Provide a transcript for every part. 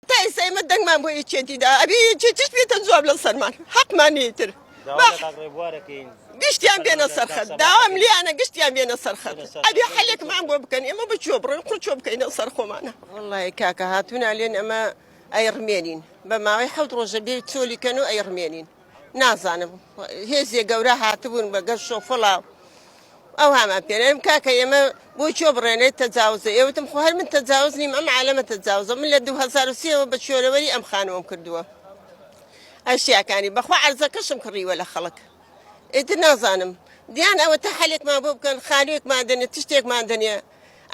تايسا يمدق ما بو يتشدي دا أبي يتشتش بيت الزواب للصرمان حق ما نيتر قشتيان بين الصرخة داوم لي أنا قشتيان بين الصرخة أبي حلك ما بو بكني ما بتشوبر كل شوب كاين الصرخة معنا والله كاكا هاتونا لين ما أيرمينين بما يحوط رجبي تسولي كانوا أيرمينين نازانم هزي قوراها تبون بقشو فلا أو هم بينهم كاكا يما بوشوبرين تتجاوز يوتم خوهر من تتجاوزني ما علامة تتجاوز من لدو هزاروسية وبتشوله ولي أم خانوم كردوا أشياء كاني بخوا عرزكشم كري ولا خلق إتنازانم ديان أو تحلك ما بوب كان خاليك ما عندنا تشتيك ما عندنا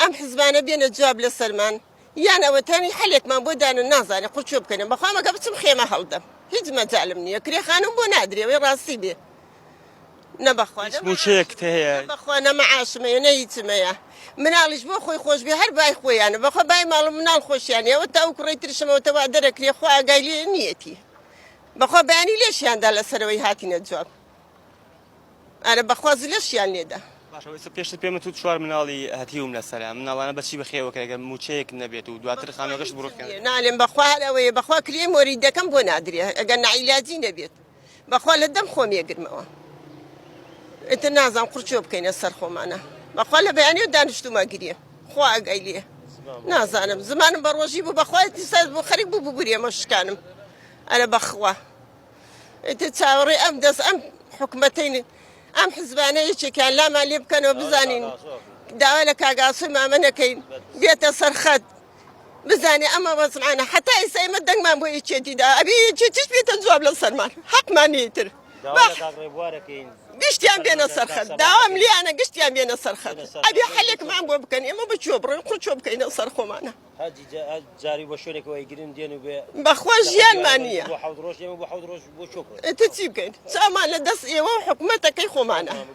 أم حزبانة بين الجواب للسلمان يعني أو تاني حلك ما بودان النازاني قلت شوب كنا بخوا ما قبتم خيمة هلدم هيج ما تعلمني كري خانوم بو نادري وين راسي بيه نبخوا موشيك هي نبخوا أنا معاش ما ينيت ما من عليش بو خوي خوش بي هر باي خوي يعني بخوا باي مال من الخوش يعني وتا وكريت رشمه وتا وعدرك لي خوا قايلي نيتي بخوا بياني ليش يعني على سروي هاتين الجواب أنا بخواز ليش يعني ده باشه پیش پیم تو شوار منالی هتیوم لسلام منال أنا بس شيء بخير وكذا موشيك نبيت ودواتر خانو قش بروك نعلم بخوا ويا بخوا كريم وريده كم بو نادري قلنا علاجي نبيت بخوا للدم خوم يقرموا أنت نازم قرشوب كين السرخو معنا بخوا لبياني ودانشتو ما قريه خوا قايليه نازم زمان بروجي بخوا تسال بخريب ببوريه مش كانم أنا بخوا أنت تصوري أم دس أم حكمتين أم حزبانية كان لا ما لي كانوا بزانين داولك عاصم أمانة كين بيت صرخات بزاني أما بس معنا حتى يسأي مدق ما بو يتشدي دا أبي يتشتش بيت الزواب للصرمان حق ما نيتر قشتيان بين الصرخات داوم لي أنا قشتيان بين الصرخات أبي حلك ما بو بكني ما بتشوبر كل شوب كاين الصرخو معنا هذه جاري وشورك ويجرين دينو بخواج جيان مانية بحوض روش بحوض روش بشكر تتسيب كاين سامان لدس إيوا حكمتك يخو معنا